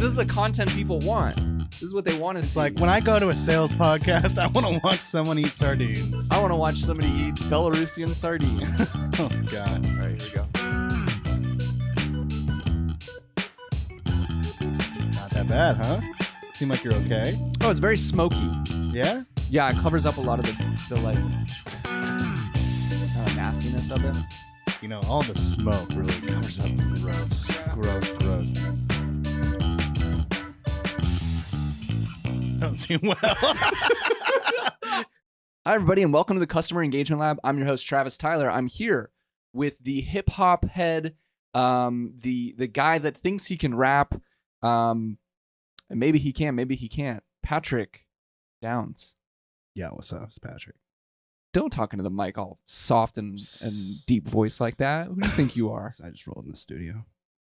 is the content people want. This is what they want to see. It's like when I go to a sales podcast, I want to watch someone eat sardines. I want to watch somebody eat Belarusian sardines. Oh, God. All right, here we go. Not that bad, huh? Seem like you're okay. Oh, it's very smoky. Yeah? Yeah, it covers up a lot of the like nastiness of it. You know, all the smoke really covers up the gross. Don't seem well. Hi, everybody, and welcome to the Customer Engagement Lab. I'm your host, Travis Tyler. I'm here with the hip hop head, the guy that thinks he can rap, and maybe he can, maybe he can't. Patrick Downs. Yeah, what's up? It's Patrick. Don't talk into the mic all soft and deep voice like that. Who do you think you are? I just rolled in the studio.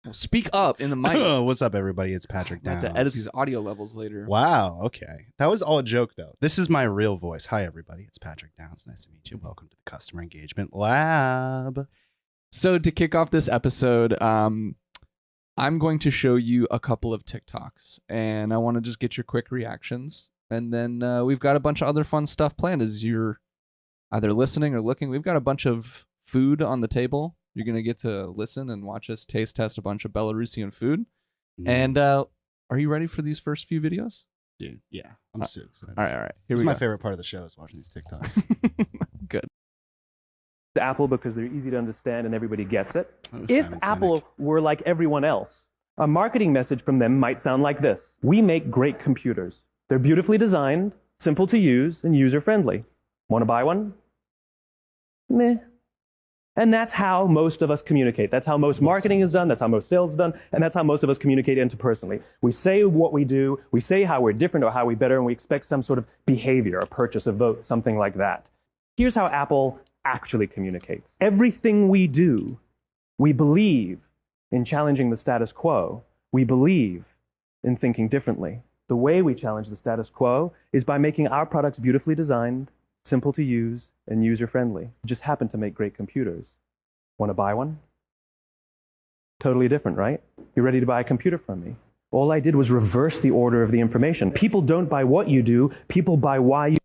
Well, speak up in the mic. What's up, everybody? It's Patrick I Downs. have to edit these audio levels later. Wow, okay. That was all a joke, though. This is my real voice. Hi, everybody. It's Patrick Downs. Nice to meet you. Welcome to the Customer Engagement Lab. So to kick off this episode, I'm going to show you a couple of TikToks, and I want to just get your quick reactions. And then we've got a bunch of other fun stuff planned as you're either listening or looking. We've got a bunch of food on the table. You're going to get to listen and watch us taste test a bunch of Belarusian food. And are you ready for these first few videos? Dude, yeah. I'm so excited. All right. Here This we is go. my favorite part of the show is watching these TikToks. Good. Apple because they're easy to understand and everybody gets it. Oh, If Simon Apple Sinek. were like everyone else, a marketing message from them might sound like this. We make great computers. They're beautifully designed, simple to use, and user-friendly. Want to buy one? Meh. And that's how most of us communicate. That's how most marketing is done. That's how most sales is done. And that's how most of us communicate interpersonally. We say what we do. We say how we're different or how we better, and we expect some sort of behavior, a purchase, a vote, something like that. Here's how Apple actually communicates. Everything we do, we believe in challenging the status quo. We believe in thinking differently. The way we challenge the status quo is by making our products beautifully designed, simple to use, and user-friendly. We just happen to make great computers. Want to buy one? Totally different, right? You're ready to buy a computer from me. All I did was reverse the order of the information. People don't buy what you do, people buy why you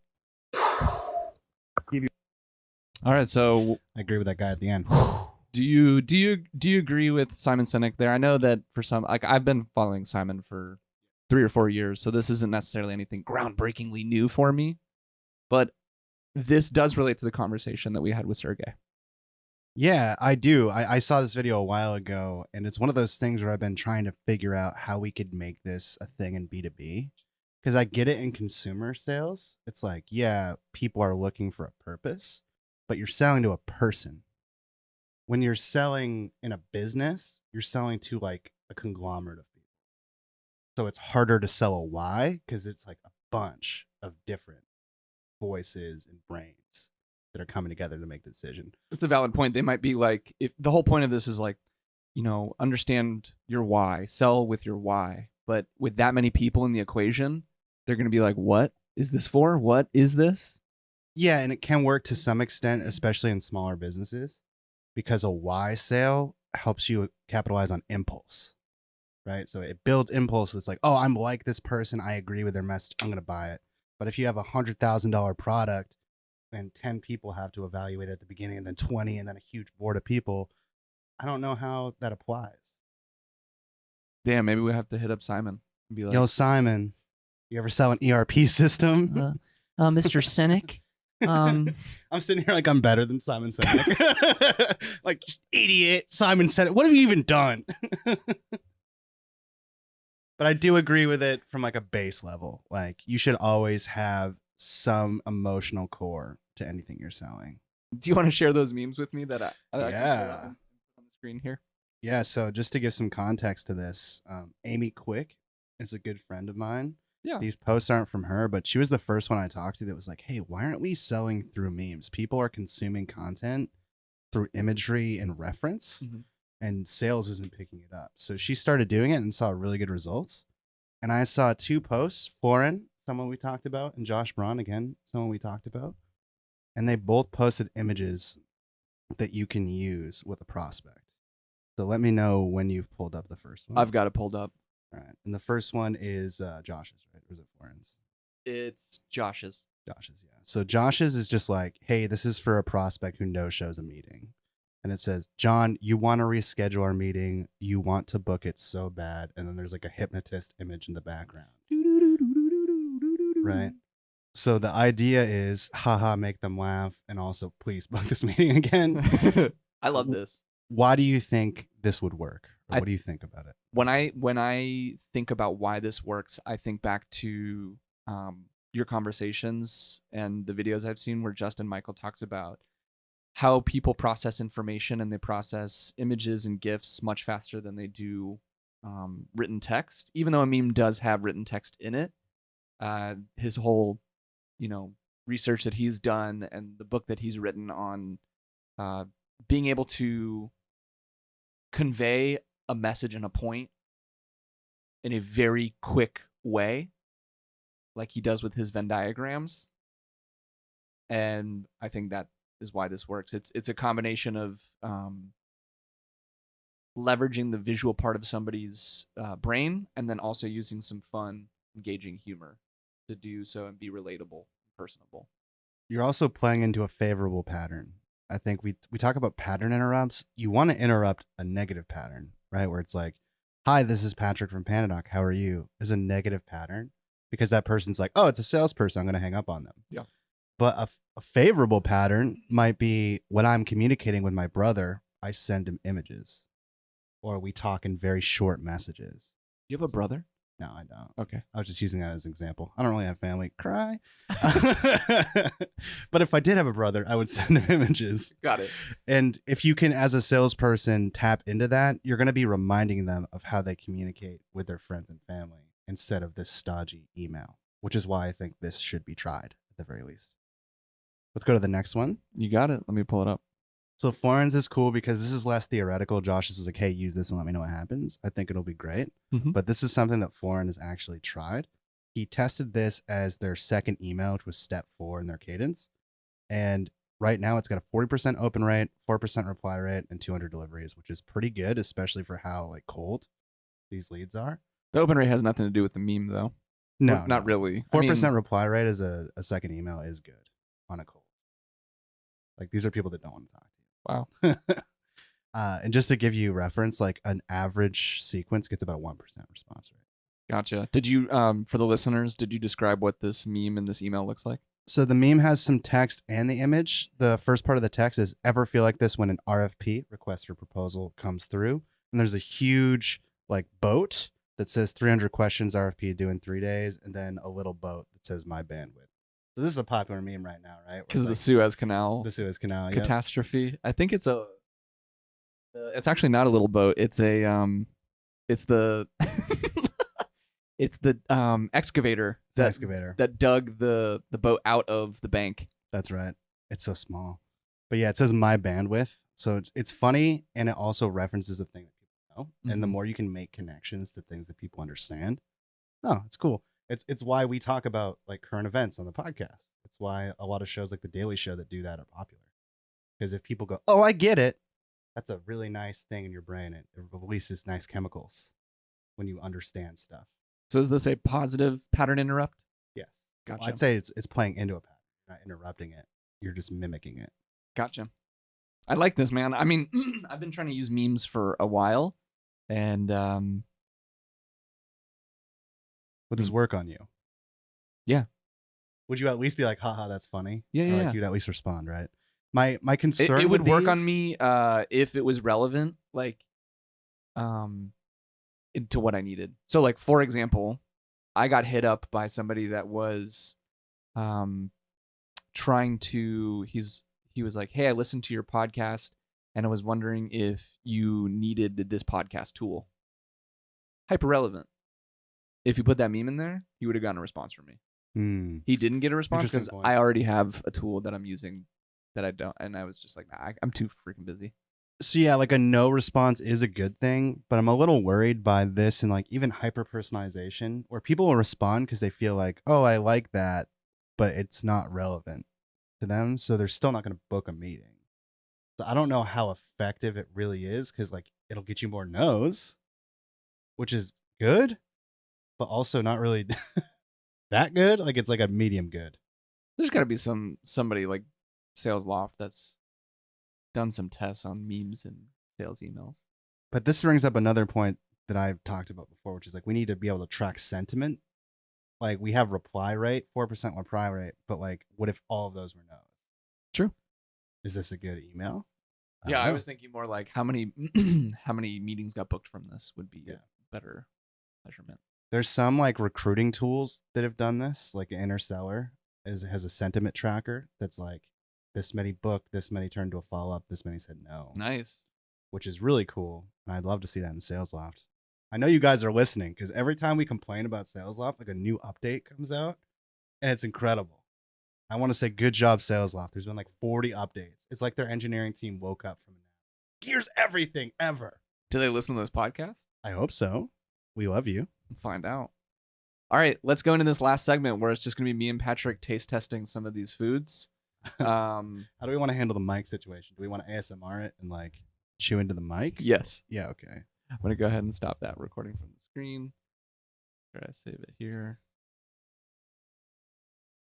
All right. So I agree with that guy at the end. do you agree with Simon Sinek there? I know that for some, like I've been following Simon for 3 or 4 years, so this isn't necessarily anything groundbreakingly new for me, but this does relate to the conversation that we had with Sergey. Yeah, I do. I saw this video a while ago, and it's one of those things where I've been trying to figure out how we could make this a thing in B2B. Because I get it in consumer sales. It's like, yeah, people are looking for a purpose, but you're selling to a person. When you're selling in a business, you're selling to like a conglomerate of people. So it's harder to sell a why because it's like a bunch of different voices and brains that are coming together to make the decision. It's a valid point. They might be like, if the whole point of this is like, understand your why, sell with your why. But with that many people in the equation, they're going to be like, what is this for? What is this? Yeah, and it can work to some extent, especially in smaller businesses, because a why sale helps you capitalize on impulse, right? So it builds impulse. It's like, oh, I'm like this person. I agree with their message. I'm going to buy it. But if you have a $100,000 product and 10 people have to evaluate it at the beginning and then 20 and then a huge board of people, I don't know how that applies. Damn, maybe we have to hit up Simon and be like, Yo, Simon, you ever sell an ERP system? Mr. Sinek. I'm sitting here like I'm better than Simon Sinek. Like, just idiot, Simon Sinek. What have you even done? But I do agree with it from like a base level. Like, you should always have some emotional core to anything you're selling. Do you want to share those memes with me that I can Yeah. pull up on the screen here? Yeah, so just to give some context to this, Amy Quick is a good friend of mine. Yeah. These posts aren't from her, but she was the first one I talked to that was like, hey, why aren't we selling through memes? People are consuming content through imagery and reference, and sales isn't picking it up. So she started doing it and saw really good results. And I saw 2 posts, Florin, someone we talked about, and Josh Braun, again, someone we talked about. And they both posted images that you can use with a prospect. So let me know when you've pulled up the first one. I've got it pulled up. All right. And the first one is Josh's, right? Or is it Floren's? It's Josh's. Josh's, yeah. So Josh's is just like, hey, this is for a prospect who no-shows a meeting. And it says, John, you want to reschedule our meeting. You want to book it so bad. And then there's like a hypnotist image in the background. Right. So the idea is, haha, make them laugh. And also, please book this meeting again. I love this. Why do you think this would work? Or I- what do you think about it? When I think about why this works, I think back to your conversations and the videos I've seen where Justin Michael talks about how people process information, and they process images and GIFs much faster than they do written text. Even though a meme does have written text in it, his whole, research that he's done and the book that he's written on being able to convey a message and a point in a very quick way, like he does with his Venn diagrams. And I think that is why this works. It's a combination of leveraging the visual part of somebody's brain, and then also using some fun, engaging humor to do so and be relatable and personable. You're also playing into a favorable pattern. I think we talk about pattern interrupts. You want to interrupt a negative pattern, right? Where it's like, hi, this is Patrick from PandaDoc. How are you? Is a negative pattern because that person's like, oh, it's a salesperson. I'm going to hang up on them. Yeah. But a favorable pattern might be when I'm communicating with my brother, I send him images, or we talk in very short messages. You have a brother? No, I don't. Okay. I was just using that as an example. I don't really have family. Cry. But if I did have a brother, I would send him images. Got it. And if you can, as a salesperson, tap into that, you're going to be reminding them of how they communicate with their friends and family instead of this stodgy email, which is why I think this should be tried at the very least. Let's go to the next one. You got it. Let me pull it up. So Floren's is cool because this is less theoretical. Josh's was like, hey, use this and let me know what happens. I think it'll be great. Mhm. But this is something that Floren has actually tried. He tested this as their second email, which was step 4 in their cadence. And right now it's got a 40% open rate, 4% reply rate, and 200 deliveries, which is pretty good, especially for how cold these leads are. The open rate has nothing to do with the meme, though. No, Not really. 4% reply rate as a second email is good on a cold. These are people that don't want to talk to you. Wow. And just to give you reference, an average sequence gets about 1% response rate. Gotcha. Did you, for the listeners, did you describe what this meme and this email looks like? So the meme has some text and the image. The first part of the text is, ever feel like this when an RFP, request for proposal, comes through? And there's a huge boat that says 300 questions RFP due in 3 days, and then a little boat that says my bandwidth. So this is a popular meme right now, right? Because of the Suez Canal. The Suez Canal, yeah. Catastrophe. I think it's it's actually not a little boat. It's it's the it's the excavator that dug the boat out of the bank. That's right. It's so small. But yeah, it says my bandwidth. So it's funny, and it also references a thing that people know. Mm-hmm. And the more you can make connections to things that people understand, it's cool. It's why we talk about current events on the podcast. It's why a lot of shows like The Daily Show that do that are popular. Because if people go, oh, I get it, that's a really nice thing in your brain. It releases nice chemicals when you understand stuff. So is this a positive pattern interrupt? Yes. Gotcha. Well, I'd say it's playing into a pattern. You're not interrupting it. You're just mimicking it. Gotcha. I like this, man. I mean, I've been trying to use memes for a while, and would this work on you? Yeah. Would you at least be like, haha, that's funny? Yeah. You'd at least respond, right? My concern it would with work these, on me if it was relevant, to what I needed. So for example, I got hit up by somebody that was trying to he was like, hey, I listened to your podcast and I was wondering if you needed this podcast tool. Hyper relevant. If you put that meme in there, he would have gotten a response from me. He didn't get a response because I already have a tool that I'm using that I don't. And I was just like, nah, I'm too freaking busy. So yeah, a no response is a good thing, but I'm a little worried by this and even hyper personalization where people will respond because they feel like, oh, I like that, but it's not relevant to them. So they're still not going to book a meeting. So I don't know how effective it really is because it'll get you more no's, which is good, but also not really that good. Like it's like a medium good. There's got to be somebody like Sales Loft that's done some tests on memes and sales emails. But this brings up another point that I've talked about before, which is like we need to be able to track sentiment. Like we have reply rate, 4% reply rate, but like what if all of those were no's? True. Is this a good email? Yeah, I don't know. was thinking more like how many how many meetings got booked from this would be a better measurement. There's some like recruiting tools that have done this, like Interseller has a sentiment tracker that's like this many booked, this many turned to a follow up, this many said no. Nice. Which is really cool. And I'd love to see that in Sales Loft. I know you guys are listening because every time we complain about Sales Loft, like a new update comes out and it's incredible. I want to say good job, Sales Loft. There's been like 40 updates. It's like their engineering team woke up from a nap. Here's everything ever. Do they listen to this podcast? I hope so. We love you. Find out. All right, let's go into this last segment where it's just going to be me and Patrick taste testing some of these foods. How do we want to handle the mic situation? Do we want to ASMR it and like chew into the mic? Yes. Yeah, okay. I'm going to go ahead and stop that recording from the screen. Try to save it here.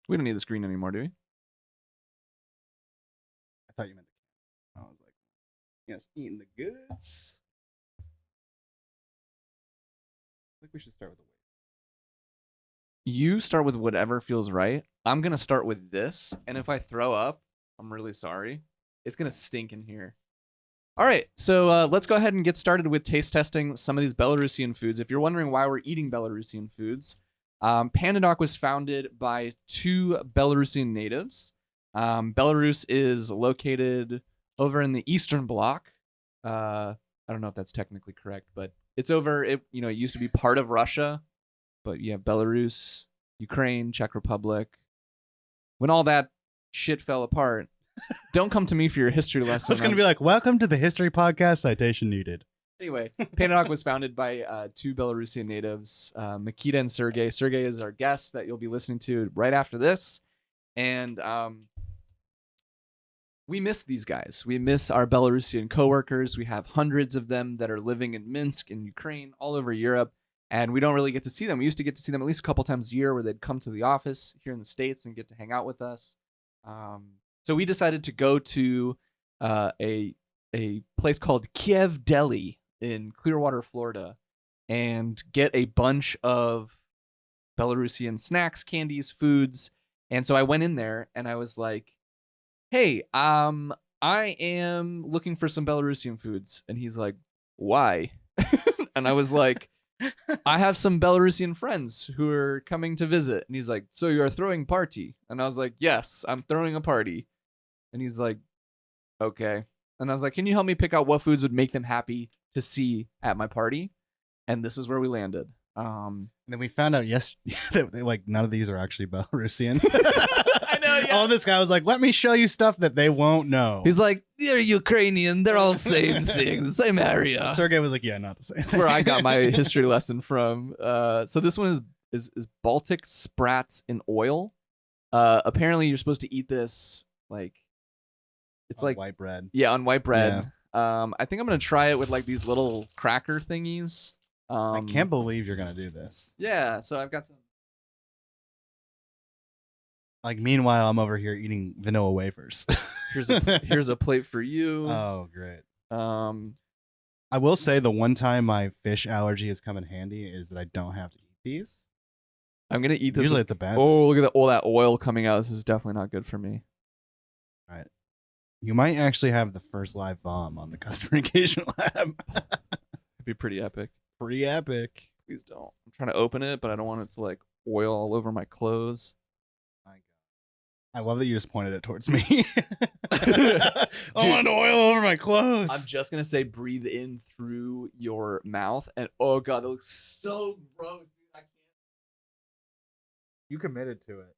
We don't need the screen anymore, do we? I thought you meant the camera. I was like, yes, eating the goods. I think we should start with the weight. You start with whatever feels right. I'm going to start with this. And if I throw up, I'm really sorry. It's going to stink in here. All right, so let's go ahead and get started with taste testing some of these Belarusian foods. If you're wondering why we're eating Belarusian foods, PandaDoc was founded by two Belarusian natives. Belarus is located over in the Eastern Bloc. I don't know if that's technically correct, but it's over. It used to be part of Russia, but you have Belarus, Ukraine, Czech Republic. When all that shit fell apart, don't come to me for your history lesson. I was going to be like, welcome to the history podcast, citation needed. Anyway, PandaDoc was founded by two Belarusian natives, Makita and Sergey. Sergey is our guest that you'll be listening to right after this. And we miss these guys. We miss our Belarusian coworkers. We have hundreds of them that are living in Minsk, in Ukraine, all over Europe. And we don't really get to see them. We used to get to see them at least a couple times a year where they'd come to the office here in the States and get to hang out with us. So we decided to go to a place called Kiev Deli in Clearwater, Florida, and get a bunch of Belarusian snacks, candies, foods. And so I went in there and I was like, hey, I am looking for some Belarusian foods. And he's like, why? And I was like, I have some Belarusian friends who are coming to visit. And he's like, so you're throwing party? And I was like, yes, I'm throwing a party. And he's like, okay. And I was like, can you help me pick out what foods would make them happy to see at my party? And this is where we landed. And then we found out, that like none of these are actually Belarusian. I know, yeah. Oh, this guy was like, let me show you stuff that they won't know. He's like, they're Ukrainian. They're all same thing, the same area. Sergey was like, yeah, not the same thing. Where I got my history lesson from. So this one is Baltic sprats in oil. Apparently you're supposed to eat this like it's on like white bread. Yeah, on white bread. Yeah. I think I'm gonna try it with like these little cracker thingies. I can't believe you're gonna do this. Yeah, so I've got some. Like meanwhile, I'm over here eating vanilla wafers. Here's a plate for you. Oh, great. I will say the one time my fish allergy has come in handy is that I don't have to eat these. I'm gonna eat this. Usually it's a bad. Oh, look at all that oil coming out. This is definitely not good for me. All right. You might actually have the first live bomb on the customer engagement lab. It'd be pretty epic. Pretty epic. Please don't. I'm trying to open it, but I don't want it to like oil all over my clothes. My God. I love that you just pointed it towards me. I want oil over my clothes. I'm just gonna say breathe in through your mouth, and oh god, that looks so gross. I can't. You committed to it.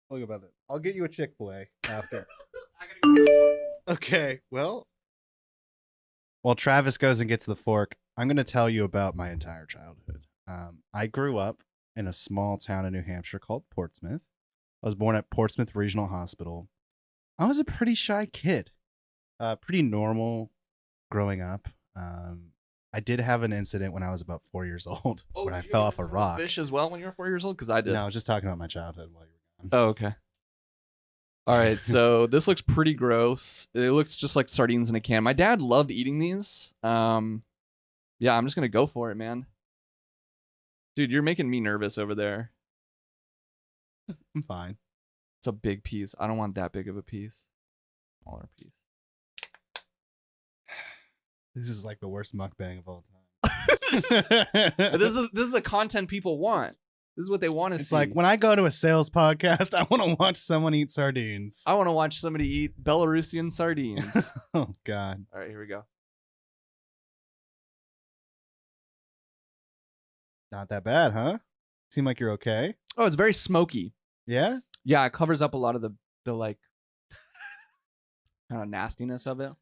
Look about it. I'll get you a Chick-fil-A after. Okay, well, while Travis goes and gets the fork, I'm going to tell you about my entire childhood. I grew up in a small town in New Hampshire called Portsmouth. I was born at Portsmouth Regional Hospital. I was a pretty shy kid, pretty normal growing up. I did have an incident when I was about 4 years old when I did you fell get off a into rock. Fish as well when you were 4 years old? Because I did. No, I was just talking about my childhood while you were gone. Oh, okay. All right, so this looks pretty gross. It looks just like sardines in a can. My dad loved eating these. Yeah, I'm just gonna go for it, man. Dude, you're making me nervous over there. I'm fine. It's a big piece. I don't want that big of a piece. Smaller piece. This is like the worst mukbang of all time. But this is the content people want. This is what they want to see. It's like when I go to a sales podcast, I want to watch someone eat sardines. I want to watch somebody eat Belarusian sardines. Oh, God. All right, here we go. Not that bad, huh? Seem like you're okay. Oh, it's very smoky. Yeah? Yeah, it covers up a lot of the like kind of nastiness of it.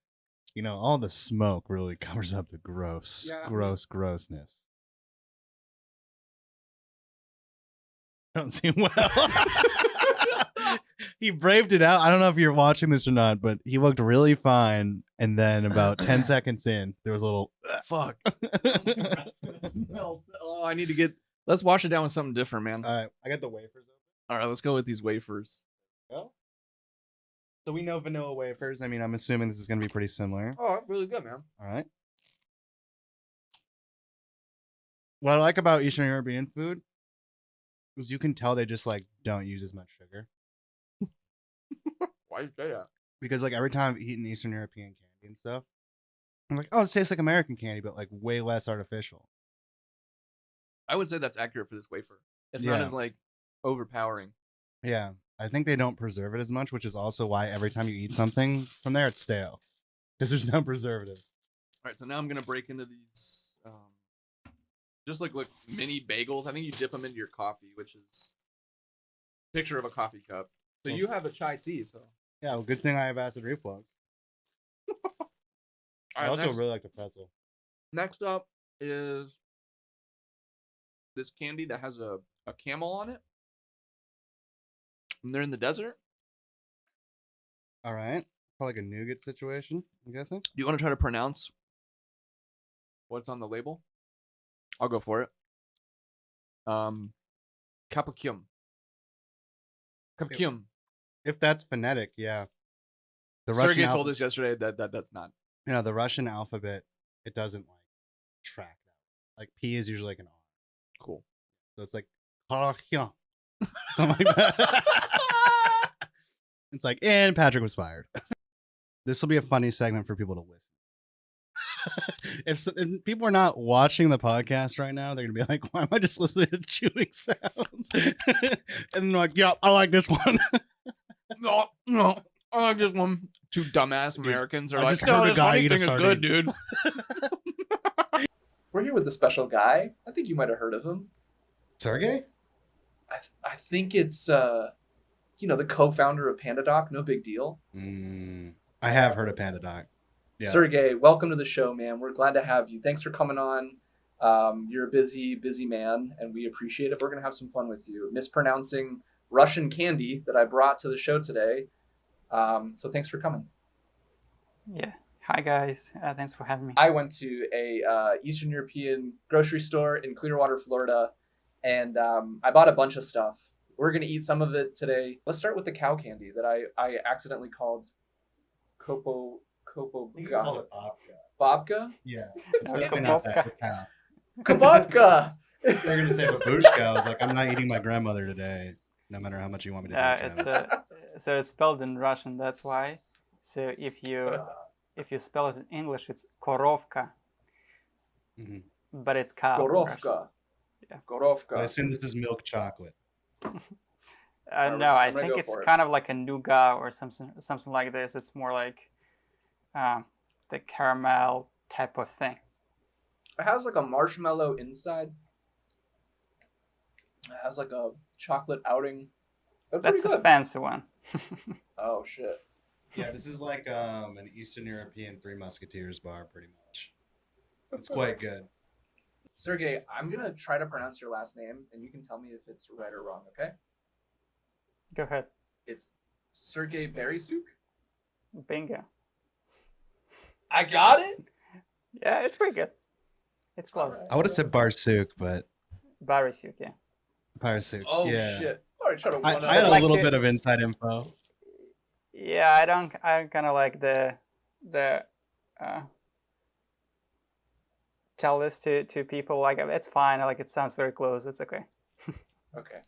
You know, all the smoke really covers up the grossness. Don't seem well. He braved it out. I don't know if you're watching this or not, but he looked really fine. And then about 10 seconds in, there was a little fuck. That's gonna smell. Oh, I need to get. Let's wash it down with something different, man. All right, I got the wafers open. All right, let's go with these wafers. Go. So we know vanilla wafers. I mean, I'm assuming this is going to be pretty similar. Oh, really good, man. All right. What I like about Eastern European food is you can tell they just like don't use as much sugar. Why you say that? Because like every time I've eaten Eastern European candy and stuff, I'm like, oh, it tastes like American candy, but like way less artificial. I would say that's accurate for this wafer. It's not Yeah. as like overpowering. Yeah. I think they don't preserve it as much, which is also why every time you eat something from there, it's stale. Because there's no preservatives. All right, so now I'm gonna break into these, just like mini bagels. I think you dip them into your coffee, which is picture of a coffee cup. So you have a chai tea, so. Yeah, well, good thing I have acid reflux. I All right, also really like the pretzel. next up is this candy that has a camel on it. And they're in the desert. All right. Probably like a nougat situation, I'm guessing. Do you want to try to pronounce what's on the label? I'll go for it. Capucum. Capucum. If that's phonetic, yeah. The Sergey Russian told us yesterday that that's not. You know, the Russian alphabet, it doesn't like track that. Like P is usually like an R. Cool. So it's like something like that. It's like, and Patrick was fired. This will be a funny segment for people to listen. If people are not watching the podcast right now, they're gonna be like, "Why am I just listening to chewing sounds?" And they're like, "Yeah, I like this one." No, I like this one. Two dumbass Americans are I like, just heard "No, a this guy funny eat a thing is good, sardine." dude." We're here with the special guy. I think you might have heard of him. Sergey? I think it's the co-founder of PandaDoc. No big deal. I have heard of PandaDoc. Yeah. Sergey, welcome to the show, man. We're glad to have you. Thanks for coming on. You're a busy man, and we appreciate it. We're gonna have some fun with you, mispronouncing Russian candy that I brought to the show today. So thanks for coming. Yeah. Hi, guys. Thanks for having me. I went to a Eastern European grocery store in Clearwater, Florida, and I bought a bunch of stuff. We're going to eat some of it today. Let's start with the cow candy that I accidentally called Kopo. You can call it Babka? Yeah. It's Okay. definitely not that for cow. Kababka! They're going to say babushka. I was like, I'm not eating my grandmother today, no matter how much you want me to do it. So it's spelled in Russian. That's why. So if you spell it in English, it's korovka, but it's cow. in Russian. Gorovka. Yeah. Gorovka. I assume this is milk chocolate. No, I'm I gonna think go it's for it. kind of like a nougat or something like this. It's more like the caramel type of thing. It has like a marshmallow inside. It has like a chocolate outing. That's That's pretty a good. fancy one. Oh, shit. Yeah, this is like an Eastern European Three Musketeers bar, pretty much. It's quite good. Sergey, I'm going to try to pronounce your last name, and you can tell me if it's right or wrong, okay? Go ahead. It's Sergey Barysiuk. Bingo. I got it? Yeah, it's pretty good. It's close. I would have said Barysiuk, but Barysiuk, yeah. Barysiuk. Oh yeah. shit! All right, try to I one had a Like little to- bit of inside info. Yeah, I kind of like the tell this to people, like it's fine, like it sounds very close, it's okay. Okay.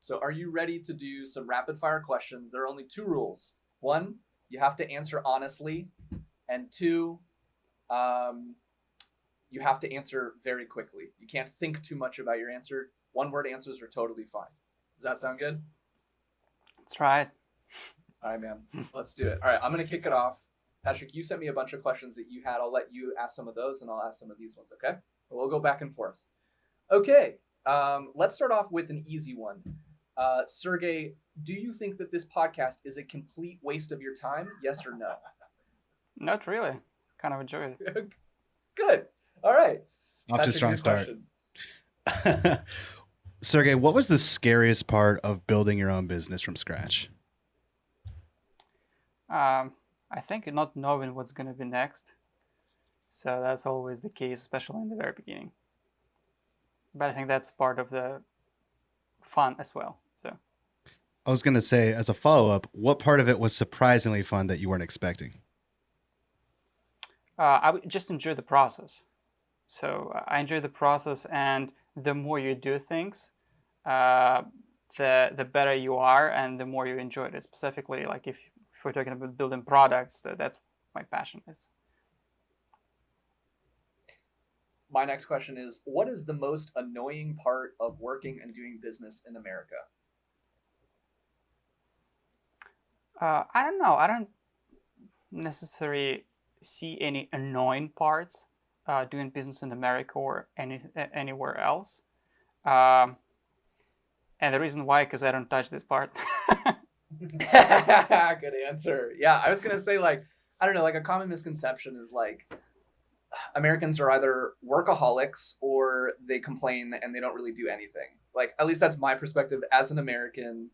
So are you ready to do some rapid fire questions? There are only 2 rules. 1, you have to answer honestly, and 2, you have to answer very quickly. You can't think too much about your answer. 1-word answers are totally fine. Does that sound good? Let's try it. All right, man. Let's do it. All right, I'm going to kick it off. Patrick, you sent me a bunch of questions that you had. I'll let you ask some of those, and I'll ask some of these ones, okay? We'll go back and forth. Okay, let's start off with an easy one. Sergey, do you think that this podcast is a complete waste of your time? Yes or no? Not really. Kind of enjoy it. Good. All right. Off to a Patrick, strong your start. question. Sergey, what was the scariest part of building your own business from scratch? I think not knowing what's going to be next. So that's always the case, especially in the very beginning. But I think that's part of the fun as well. So I was going to say, as a follow-up, what part of it was surprisingly fun that you weren't expecting? I would just enjoy the process. So I enjoy the process, and the more you do things, the better you are, and the more you enjoy it. Specifically, like if we're talking about building products, that's my passion is. My next question is, what is the most annoying part of working and doing business in America? I don't know. I don't necessarily see any annoying parts doing business in America or anywhere else. And the reason why, because I don't touch this part. Good answer. Yeah, I was going to say, like, I don't know, like a common misconception is like Americans are either workaholics or they complain and they don't really do anything. Like, at least that's my perspective as an American.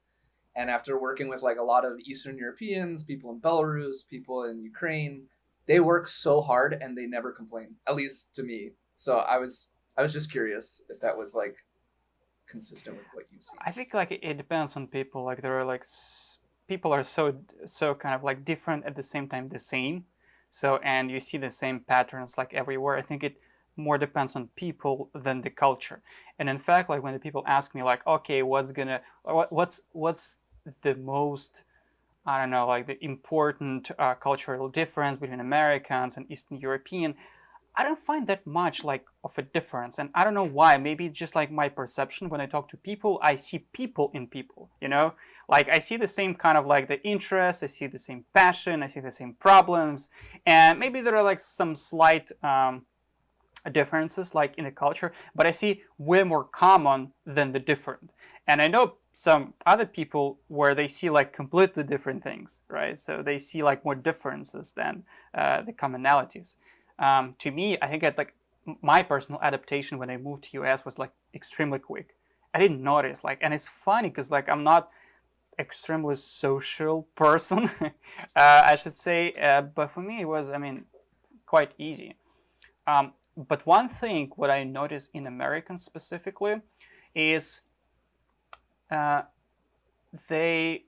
And after working with like a lot of Eastern Europeans, people in Belarus, people in Ukraine, they work so hard and they never complain, at least to me. So I was just curious if that was like consistent with what you see. I think like it depends on people. Like there are like people are so kind of like different at the same time the same. So and you see the same patterns like everywhere. I think it more depends on people than the culture. And in fact, like when the people ask me like, okay, what's the most, I don't know, like the important cultural difference between Americans and Eastern European, I don't find that much like of a difference. And I don't know why. Maybe it's just like my perception. When I talk to people, I see people in people, you know? Like I see the same kind of like the interest, I see the same passion, I see the same problems. And maybe there are like some slight differences like in the culture, but I see way more common than the different. And I know some other people where they see like completely different things, right? So they see like more differences than the commonalities. To me, I think like my personal adaptation when I moved to US was like extremely quick. I didn't notice like, and it's funny because like I'm not extremely social person, I should say, but for me it was, I mean, quite easy. But one thing what I noticed in Americans specifically is they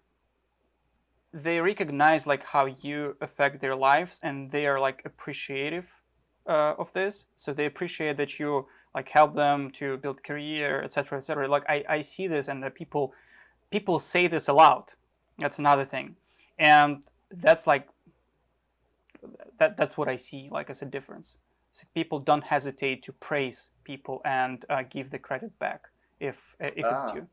recognize like how you affect their lives, and they are like appreciative of this. So they appreciate that you like help them to build career, etc., etc. Like I see this, and the people say this aloud. That's another thing, and that's like that's what I see like as a difference. So people don't hesitate to praise people and give the credit back if it's due.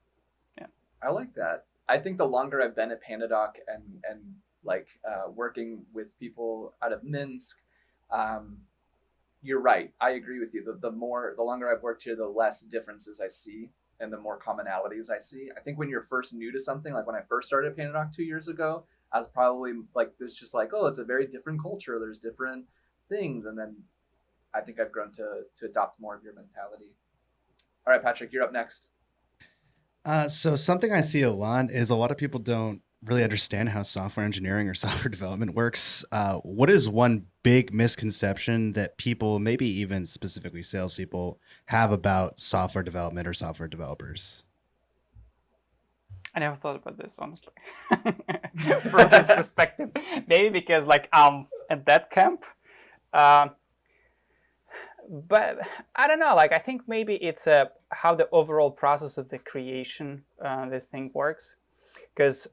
Yeah, I like that. I think the longer I've been at PandaDoc and like working with people out of Minsk, you're right. I agree with you. The longer I've worked here, the less differences I see and the more commonalities I see. I think when you're first new to something, like when I first started at PandaDoc 2 years ago, I was probably like, there's just like, oh, it's a very different culture. There's different things. And then I think I've grown to adopt more of your mentality. All right, Patrick, you're up next. So something I see a lot is a lot of people don't really understand how software engineering or software development works. What is one big misconception that people, maybe even specifically salespeople, have about software development or software developers? I never thought about this, honestly, from this perspective. Maybe because like at that camp, but I don't know. Like I think maybe it's how the overall process of the creation this thing works, because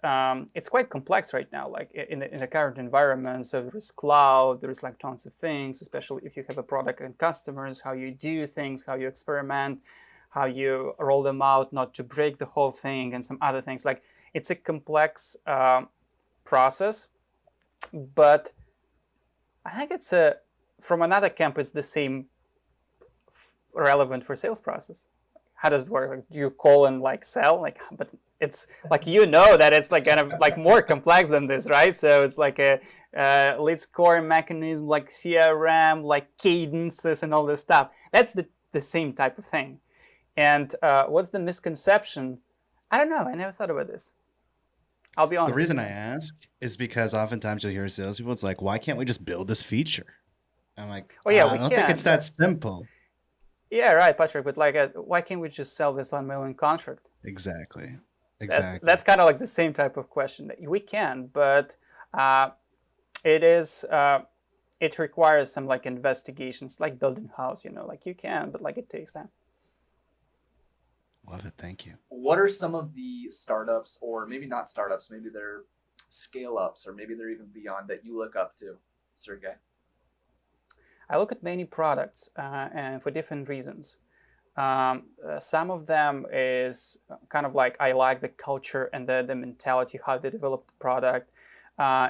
it's quite complex right now. Like in the current environment, so there's cloud, there's like tons of things, especially if you have a product and customers, how you do things, how you experiment, how you roll them out, not to break the whole thing, and some other things. Like it's a complex process, but I think it's from another camp, it's the same relevant for sales process. How does it work? Like, do you call and like sell? Like, but it's like that it's like kind of like more complex than this, right? So it's like a lead scoring mechanism, like CRM, like cadences and all this stuff. That's the same type of thing. And what's the misconception? I don't know. I never thought about this. I'll be honest. The reason I ask is because oftentimes you'll hear salespeople, it's like, why can't we just build this feature? I'm like, oh yeah, I don't think it's that simple. Yeah, right, Patrick. But like, why can't we just sell this on mailing contract? Exactly. That's kind of like the same type of question. We can, but it requires some like investigations, like building house. Like you can, but like it takes time. Love it. Thank you. What are some of the startups, or maybe not startups, maybe they're scale ups, or maybe they're even beyond, that you look up to, Sergey? I look at many products and for different reasons. Some of them is kind of like I like the culture and the mentality, how they develop the product.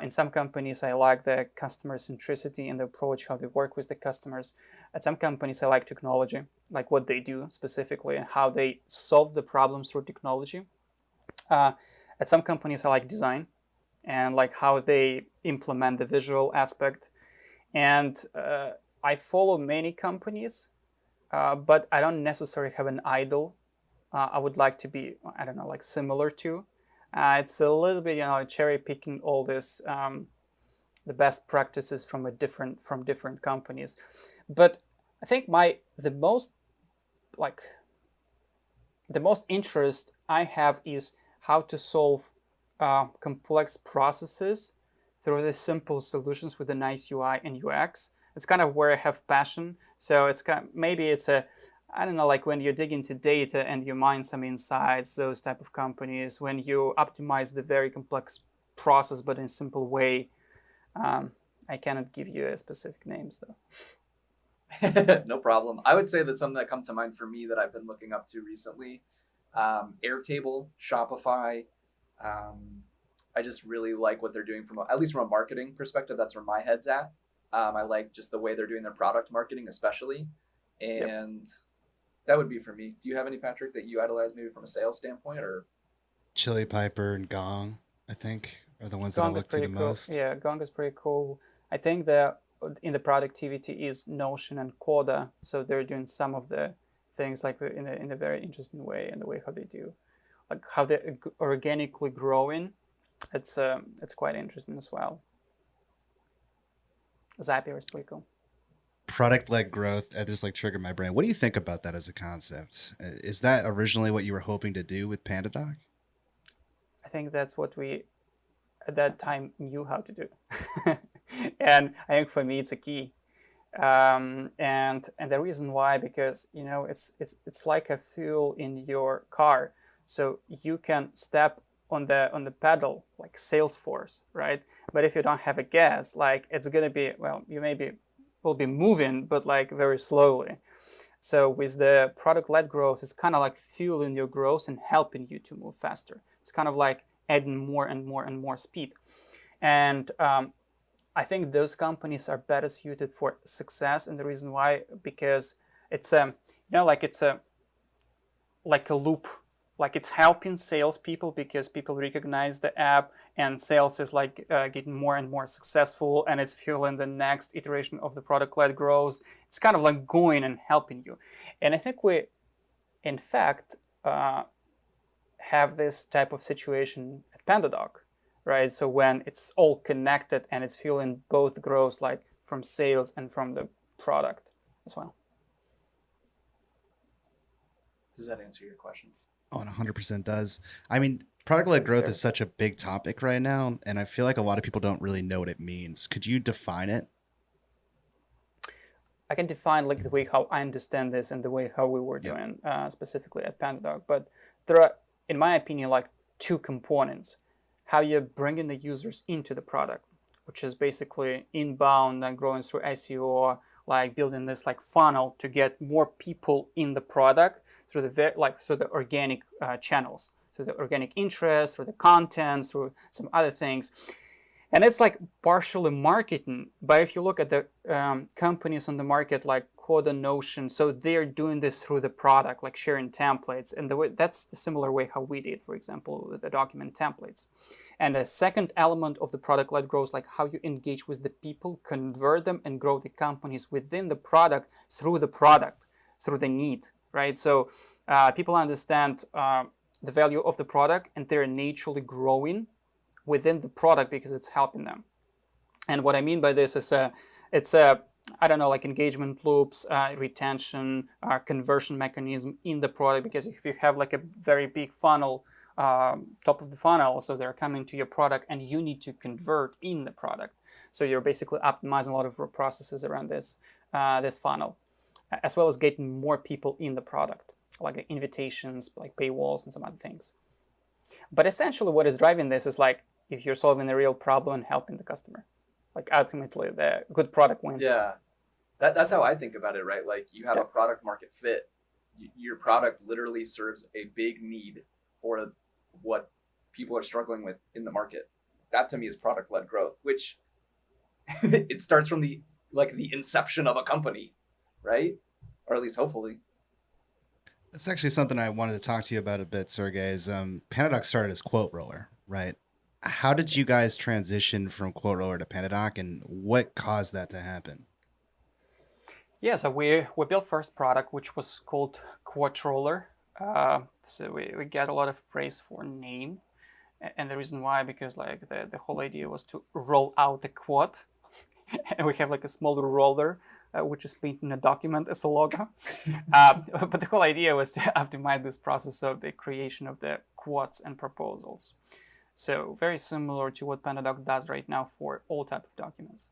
In some companies, I like the customer centricity and the approach, how they work with the customers. At some companies, I like technology, like what they do specifically and how they solve the problems through technology. At some companies, I like design and like how they implement the visual aspect. And I follow many companies, but I don't necessarily have an idol. I would like to be, I don't know, like similar to. It's a little bit, cherry picking all this, the best practices from different companies. But I think the most interest I have is how to solve complex processes through the simple solutions with a nice UI and UX. It's kind of where I have passion. So maybe it's I don't know, like when you dig into data and you mine some insights, those type of companies, when you optimize the very complex process, but in a simple way. I cannot give you specific names though. No problem. I would say that some that come to mind for me that I've been looking up to recently, Airtable, Shopify. I just really like what they're doing at least from a marketing perspective. That's where my head's at. I like just the way they're doing their product marketing, especially. And that would be for me. Do you have any, Patrick, that you idolize maybe from a sales standpoint, or? Chili Piper and Gong, I think, are the ones that I look to the most. Yeah, Gong is pretty cool. I think that in the productivity is Notion and Coda. So they're doing some of the things like in a very interesting way, and the way how they do, like how they're organically growing. It's quite interesting as well. Zapier is pretty cool. Product-led growth, that just like triggered my brain. What do you think about that as a concept? Is that originally what you were hoping to do with PandaDoc? I think that's what we at that time knew how to do. And I think for me it's a key. And the reason why, because it's like a fuel in your car. So you can step on the pedal like Salesforce, right? But if you don't have a gas, like it's gonna be, well, you will be moving, but like very slowly. So with the product-led growth, it's kind of like fueling your growth and helping you to move faster. It's kind of like adding more and more and more speed. And I think those companies are better suited for success. And the reason why, because it's like a loop. Like it's helping salespeople because people recognize the app, and sales is like getting more and more successful, and it's fueling the next iteration of the product-led growth. It's kind of like going and helping you. And I think we, in fact, have this type of situation at PandaDoc, right? So when it's all connected and it's fueling both growth, like from sales and from the product as well. Does that answer your question? Oh, it 100% does. I mean, product-led That's growth fair. is such a big topic right now, and I feel like a lot of people don't really know what it means. Could you define it? I can define like the way how I understand this and the way how we were Yep. doing specifically at PandaDoc. But there are, in my opinion, like two components: how you're bringing the users into the product, which is basically inbound and growing through SEO, like building this like funnel to get more people in the product through through the organic channels, through the organic interest, through the content, through some other things. And it's like partially marketing, but if you look at the companies on the market like Coda, Notion, so they're doing this through the product, like sharing templates, and that's the similar way how we did, for example, with the document templates. And the second element of the product-led growth, like how you engage with the people, convert them, and grow the companies within the product, through the need, right? So people understand the value of the product, and they're naturally growing within the product because it's helping them. And what I mean by this is I don't know, like engagement loops, retention, conversion mechanism in the product. Because if you have like a very big funnel, top of the funnel, so they're coming to your product and you need to convert in the product. So you're basically optimizing a lot of processes around this funnel, as well as getting more people in the product, like the invitations, like paywalls and some other things. But essentially what is driving this is like, if you're solving a real problem and helping the customer, like ultimately the good product wins. Yeah, that's how I think about it, right? Like you have a product market fit. Your product literally serves a big need for what people are struggling with in the market. That to me is product-led growth, which it starts from the inception of a company, right? Or at least hopefully. That's actually something I wanted to talk to you about a bit, Sergey. Is PandaDoc started as Quote Roller, right? How did you guys transition from Quote Roller to PandaDoc, and what caused that to happen? Yeah, so we built first product, which was called Quote Roller. So we get a lot of praise for name, and the reason why, because like the whole idea was to roll out the quote, and we have like a small roller, which is painted in a document as a logo. But the whole idea was to optimize this process of the creation of the quotes and proposals. So very similar to what PandaDoc does right now for all types of documents.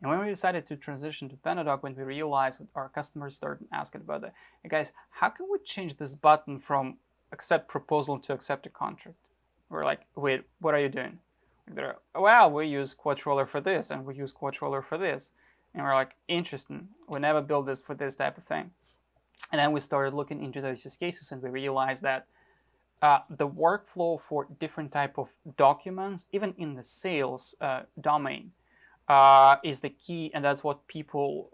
And when we decided to transition to PandaDoc, when we realized what our customers started asking about it, hey guys, how can we change this button from accept proposal to accept a contract? We're like, wait, what are you doing? They're, well, we use Quote Roller for this, and we use Quote Roller for this. And we're like, interesting. We never built this for this type of thing. And then we started looking into those use cases, and we realized that the workflow for different type of documents, even in the sales domain, is the key, and that's what people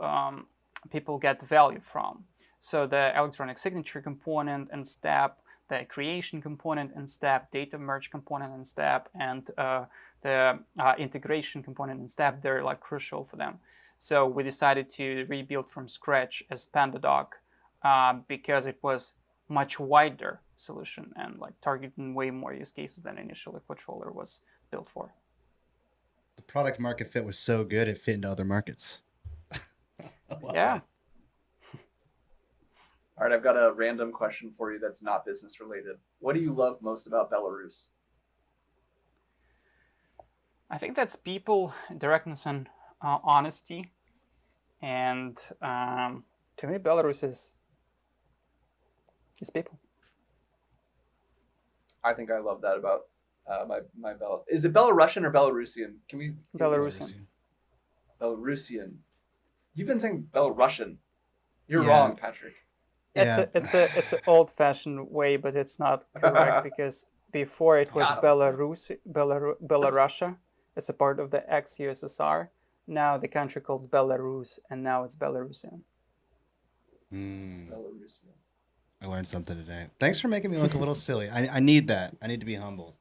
get value from. So the electronic signature component and step, the creation component and step, data merge component and step, and the integration component and step, they're like crucial for them. So we decided to rebuild from scratch as PandaDoc because it was much wider solution and like targeting way more use cases than initially Quote Roller was built for. The product market fit was so good it fit into other markets. Yeah. All right, I've got a random question for you that's not business related. What do you love most about Belarus? I think that's people, directness, and honesty. And to me, Belarus is people. I think I love that about my Bel. Is it Belarusian or Belarusian? Can we? Belarusian. Belarusian. You've been saying Belarusian. You're Yeah. wrong, Patrick. Yeah. It's an old-fashioned way, but it's not correct because before it was Belarussia. It's a part of the ex-USSR. Now the country called Belarus, and now it's Belarusian. Belarusian. I learned something today. Thanks for making me look a little silly. I need that. I need to be humbled.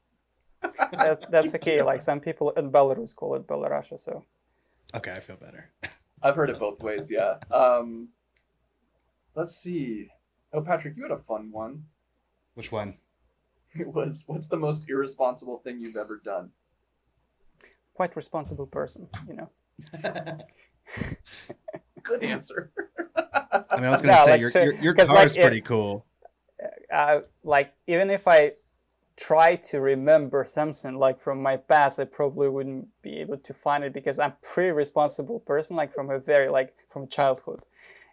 That's okay. Like some people in Belarus call it Belarussia. So Okay, I feel better. I've heard it both ways. Yeah. Let's see. Oh, Patrick, you had a fun one. Which one? It was, what's the most irresponsible thing you've ever done? quite responsible person, you know. Good answer. I mean, I was gonna No, say like your 'cause, car like, is pretty cool. like even if I try to remember something like from my past, I probably wouldn't be able to find it because I'm a pretty responsible person, like from a very from childhood.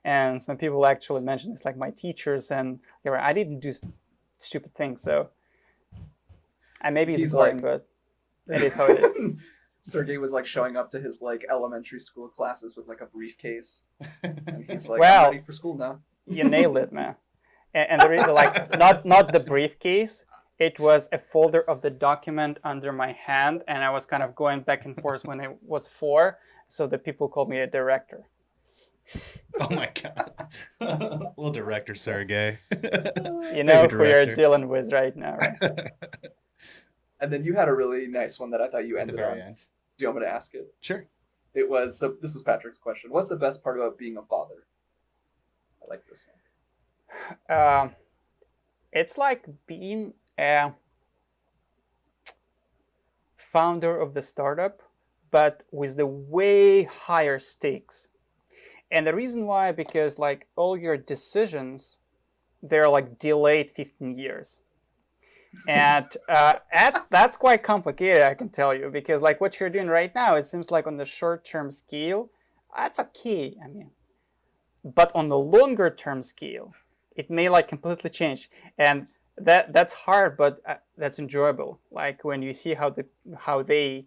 And some people actually mention it's like my teachers, and I didn't do stupid things. So, and maybe it's He's boring, like- but it is how it is. Sergey was like showing up to his like elementary school classes with like a briefcase, and he's like, Well- "I'm ready for school now." You nailed it, man. And the reason, like, not the briefcase. It was a folder of the document under my hand, and I was kind of going back and forth when I was 4, so the people called me a director. Oh my god, little director Sergey. You know Maybe who you're director. dealing with right now, right? And then you had a really nice one that I thought you At the ended very on. end. Do you want me to ask it? Sure. It was, so this was Patrick's question. What's the best part about being a father? I like this one. It's like being a founder of the startup, but with the way higher stakes. And the reason why, because like all your decisions, they're like delayed 15 years. And that's quite complicated, I can tell you, because like what you're doing right now, it seems like on the short-term scale, that's okay. I mean, but on the longer-term scale, it may like completely change, and that's hard, but that's enjoyable. Like when you see how they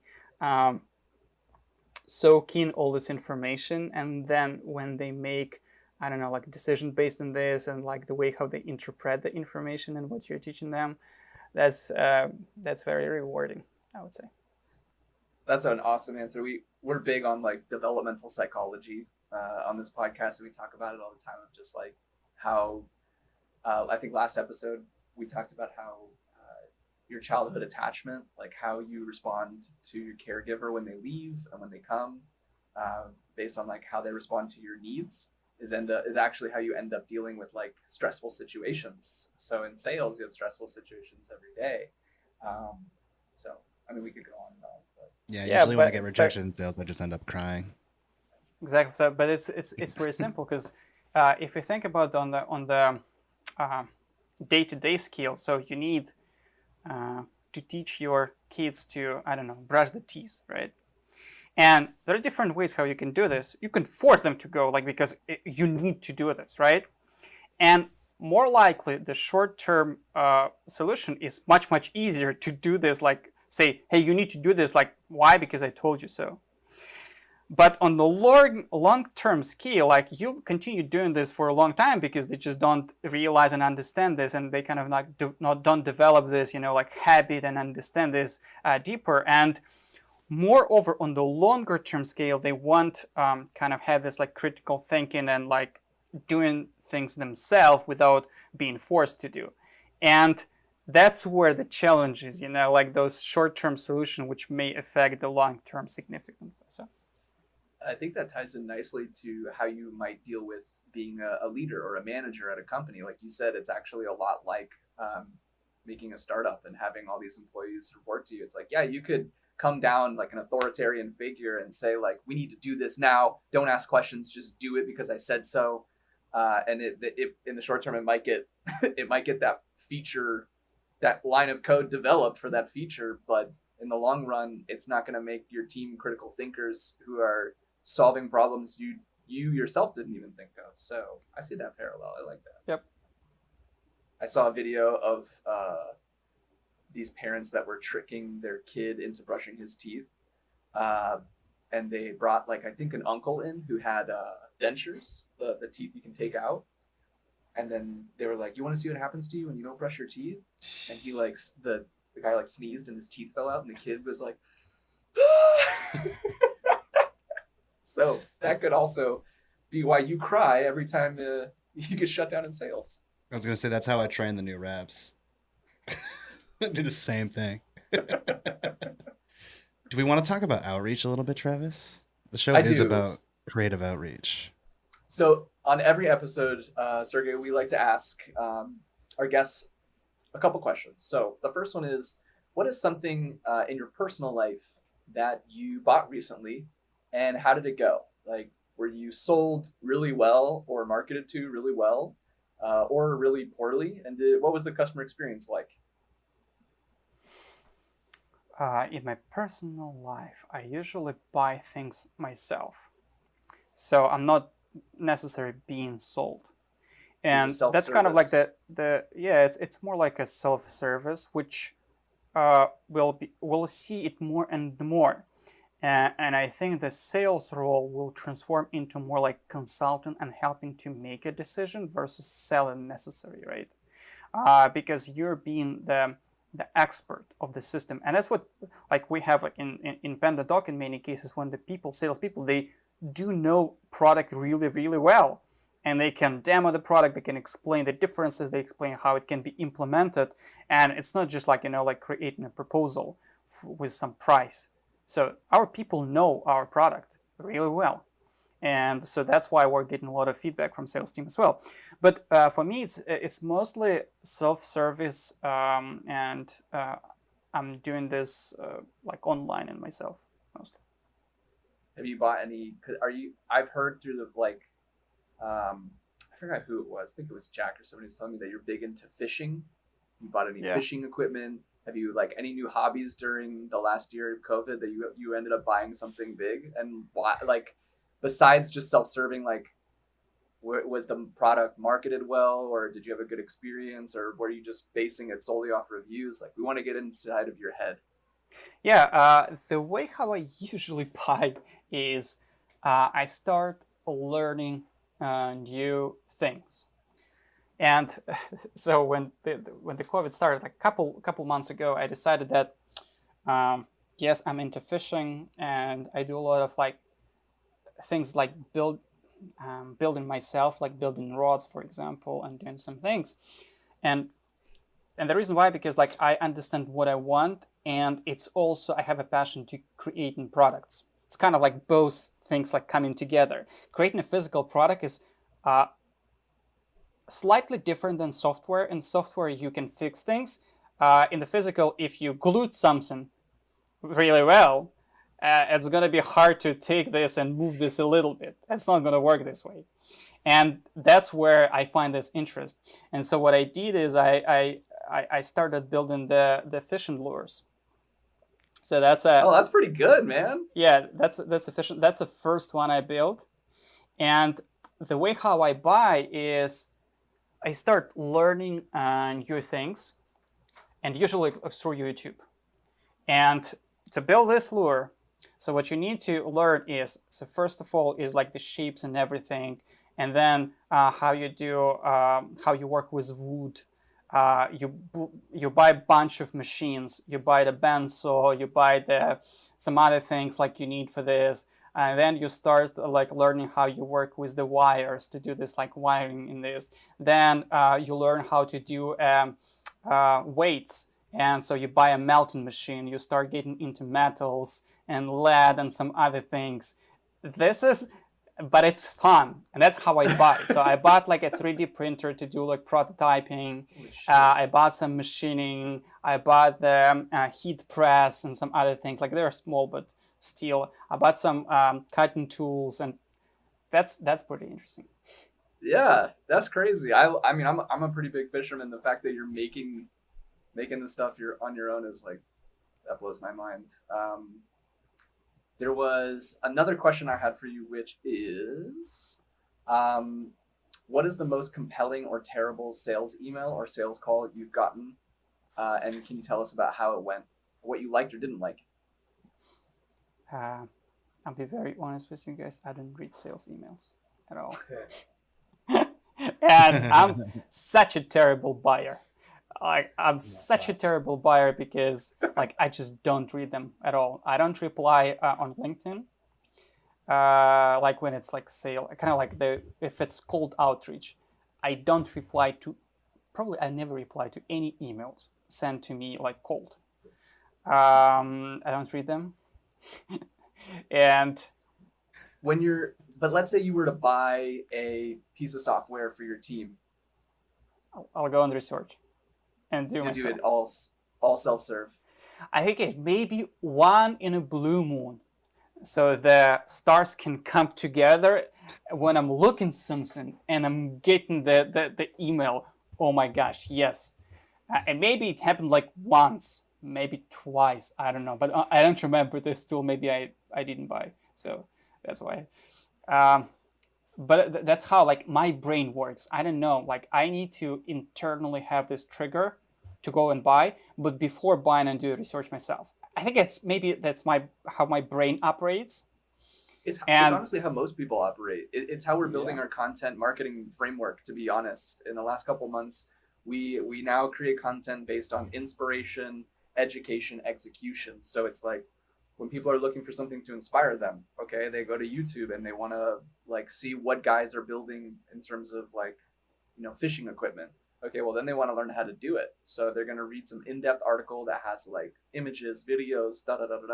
soak in all this information, and then when they make, I don't know, like a decision based on this, and like the way how they interpret the information and what you're teaching them, that's very rewarding, I would say. That's an awesome answer. We're big on like developmental psychology on this podcast, and we talk about it all the time of just like how I think last episode we talked about how your childhood attachment, like how you respond to your caregiver when they leave and when they come, based on like how they respond to your needs, is actually how you end up dealing with like stressful situations. So in sales, you have stressful situations every day. So I mean, we could go on and on, but Yeah, Yeah, usually when I but- get rejection in sales, I just end up crying. Exactly. So, but it's very simple because if you think about on the day-to-day scale, so you need to teach your kids to, I don't know, brush the teeth, right? And there are different ways how you can do this. You can force them to go, like, because you need to do this, right? And more likely, the short-term solution is much easier to do this, like say, hey, you need to do this, like, why? Because I told you so. But on the long-term scale, like you continue doing this for a long time because they just don't realize and understand this, and they kind of don't develop this, like habit and understand this deeper. And moreover, on the longer-term scale, they want kind of have this like critical thinking and like doing things themselves without being forced to do. And that's where the challenge is, like those short-term solutions which may affect the long-term significantly. So. I think that ties in nicely to how you might deal with being a leader or a manager at a company. Like you said, it's actually a lot like making a startup and having all these employees report to you. It's like, yeah, you could come down like an authoritarian figure and say like, we need to do this now. Don't ask questions, just do it because I said so. And it in the short term, it might get that feature, that line of code developed for that feature. But in the long run, it's not going to make your team critical thinkers who are solving problems you yourself didn't even think of. So I see that parallel. I like that. Yep. I saw a video of these parents that were tricking their kid into brushing his teeth. And they brought like, I think an uncle in who had dentures, the teeth you can take out. And then they were like, you want to see what happens to you when you don't brush your teeth? And he like, the guy like sneezed and his teeth fell out and the kid was like, so that could also be why you cry every time you get shut down in sales. I was gonna say that's how I train the new reps. Do the same thing. Do we want to talk about outreach a little bit, Travis? The show is do. about creative outreach. So on every episode, Sergey, we like to ask our guests a couple questions. So the first one is, what is something in your personal life that you bought recently, and how did it go? Like, where you sold really well or marketed to really well, or really poorly? And what was the customer experience like? In my personal life, I usually buy things myself. So I'm not necessarily being sold. And that's kind of like it's more like a self-service, which we'll see it more and more. And I think the sales role will transform into more like consultant and helping to make a decision versus selling necessary, right? Because you're being the expert of the system, and that's what like we have like in PandaDoc in many cases, when the salespeople, they do know product really, really well, and they can demo the product, they can explain the differences, they explain how it can be implemented, and it's not just like like creating a proposal with some price. So our people know our product really well. And so that's why we're getting a lot of feedback from sales team as well. But for me, it's mostly self-service, and I'm doing this like online and myself mostly. Have you bought any? I've heard through the like, I forgot who it was. I think it was Jack or somebody was telling me that you're big into fishing. You bought any fishing equipment? Have you like any new hobbies during the last year of COVID that you ended up buying something big? And why, like, besides just self-serving, like, was the product marketed well, or did you have a good experience, or were you just basing it solely off reviews? Like, we want to get inside of your head. Yeah, the way how I usually buy is I start learning new things. And so when the COVID started, like a couple months ago, I decided that yes, I'm into fishing, and I do a lot of like things like building myself, like building rods, for example, and doing some things. And the reason why, because like I understand what I want, and it's also I have a passion to creating products. It's kind of like both things like coming together. Creating a physical product is slightly different than software. In software, you can fix things. In the physical, if you glued something really well, it's going to be hard to take this and move this a little bit. It's not going to work this way. And that's where I find this interest. And so what I did is I started building the fishing lures. So that's that's pretty good, man. Yeah, that's efficient. That's the first one I built. And the way how I buy is I start learning new things, and usually through YouTube. And to build this lure, so what you need to learn is, so first of all is like the shapes and everything, and then how you work with wood. You buy a bunch of machines. You buy the bandsaw. You buy some other things like you need for this. And then you start like learning how you work with the wires to do this like wiring in this. Then you learn how to do weights. And so you buy a melting machine. You start getting into metals and lead and some other things. But it's fun, and that's how I buy. So I bought like a 3D printer to do like prototyping. I bought some machining. I bought the heat press and some other things. Like they're small, but still. I bought some cutting tools, and that's pretty interesting. Yeah, that's crazy. I mean, I'm a pretty big fisherman. The fact that you're making the stuff you're on your own is like, that blows my mind. There was another question I had for you, which is, what is the most compelling or terrible sales email or sales call you've gotten? And can you tell us about how it went, what you liked or didn't like? I'll be very honest with you guys. I don't read sales emails at all. And I'm such a terrible buyer. I'm such a terrible buyer because like I just don't read them at all. I don't reply on LinkedIn. Like when it's like sale, kind of like if it's cold outreach, I don't reply to. I never reply to any emails sent to me like cold. I don't read them. And but let's say you were to buy a piece of software for your team. I'll go and research. And do it all self-serve. I think it may be one in a blue moon so the stars can come together when I'm looking something and I'm getting the email. Oh my gosh, yes. And maybe it happened like once, maybe twice, I don't know, but I don't remember this tool. Maybe I didn't buy, so that's why. But that's how like my brain works. I don't know, like I need to internally have this trigger to go and buy, but before buying and do research myself. I think that's how my brain operates. It's honestly how most people operate. It's how we're building our content marketing framework, to be honest. In the last couple months, we now create content based on inspiration, education, execution. So it's like when people are looking for something to inspire them, okay, they go to YouTube and they want to like see what guys are building in terms of like, fishing equipment. Okay, well then they want to learn how to do it. So they're going to read some in-depth article that has like images, videos,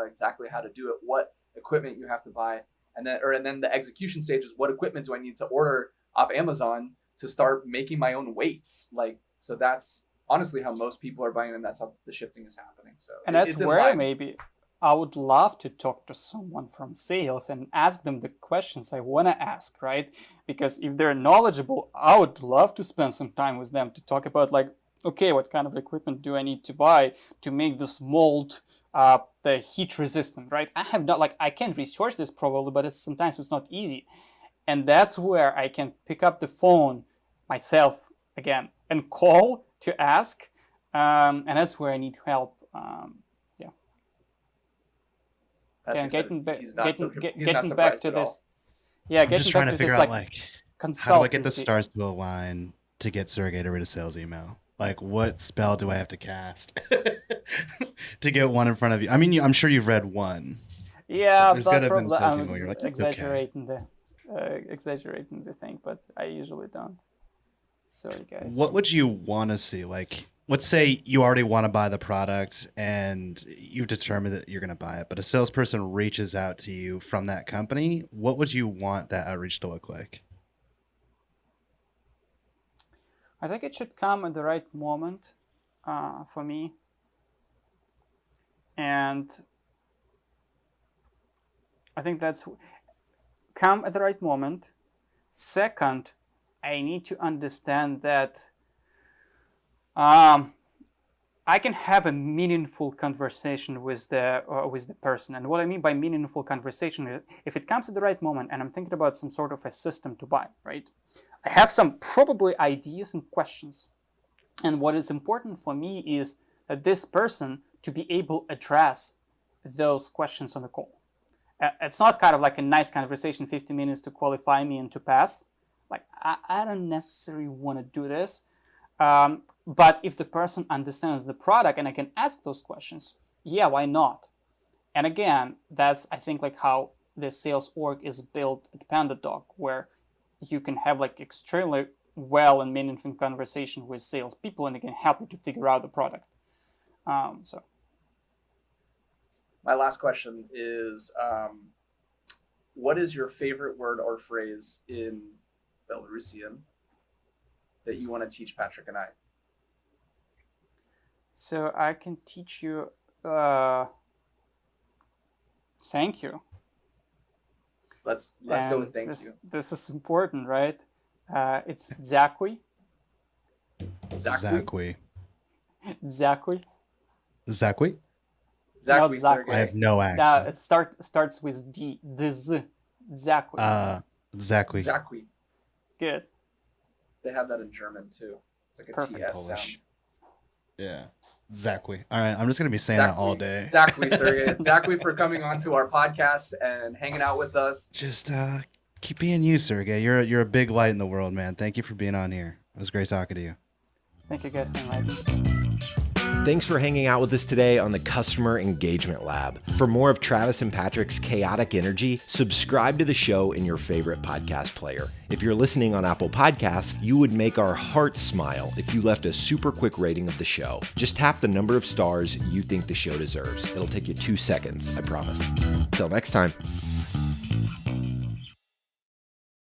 exactly how to do it, what equipment you have to buy. And then the execution stage is what equipment do I need to order off Amazon to start making my own weights? Like, so that's honestly how most people are buying, and that's how the shifting is happening. So, and that's where maybe I would love to talk to someone from sales and ask them the questions I want to ask, right? Because if they're knowledgeable, I would love to spend some time with them to talk about like, okay, what kind of equipment do I need to buy to make this mold the heat resistant, right? I can research this probably, but sometimes it's not easy. And that's where I can pick up the phone myself again and call to ask. And that's where I need help. Getting back to this. Yeah, I'm just trying to figure out like how do I get the consultancy. stars to align to get Sergey to read a sales email? Like, what spell do I have to cast to get one in front of you? I mean, I'm sure you've read one. Yeah, There's but gotta have been probably something I'm where you're like, exaggerating the thing, but I usually don't. Sorry, guys. What would you want to see? Like, let's say you already want to buy the product and you've determined that you're going to buy it, but a salesperson reaches out to you from that company. What would you want that outreach to look like? I think it should come at the right moment for me. And I think that's come at the right moment. Second, I need to understand that I can have a meaningful conversation with the person. And what I mean by meaningful conversation is if it comes at the right moment and I'm thinking about some sort of a system to buy, right? I have some probably ideas and questions. And what is important for me is that this person to be able to address those questions on the call. It's not kind of like a nice conversation, 50 minutes to qualify me and to pass. Like, I don't necessarily want to do this. But if the person understands the product and I can ask those questions, yeah, why not? And again, that's, I think, like how the sales org is built at PandaDoc, where you can have like extremely well and meaningful conversation with salespeople and they can help you to figure out the product. So. My last question is, what is your favorite word or phrase in Belarusian that you want to teach Patrick and I? So I can teach you, thank you. Let's go with thank you. This is important, right? It's Zakui. Zakui. Zakui. Zakui? Zakui, Zakui. I have no accent. It starts with D. Zakui. Zakui. Zakui. Good. They have that in German too. It's like a Perfect. TS sound. Yeah. Zakui. All right. I'm just going to be saying that all day. Zakui, Sergey. Zakui for coming on to our podcast and hanging out with us. Just keep being you, Sergey. You're a big light in the world, man. Thank you for being on here. It was great talking to you. Thank you guys for inviting me. Thanks for hanging out with us today on the Customer Engagement Lab. For more of Travis and Patrick's chaotic energy, subscribe to the show in your favorite podcast player. If you're listening on Apple Podcasts, you would make our hearts smile if you left a super quick rating of the show. Just tap the number of stars you think the show deserves. It'll take you 2 seconds, I promise. Till next time.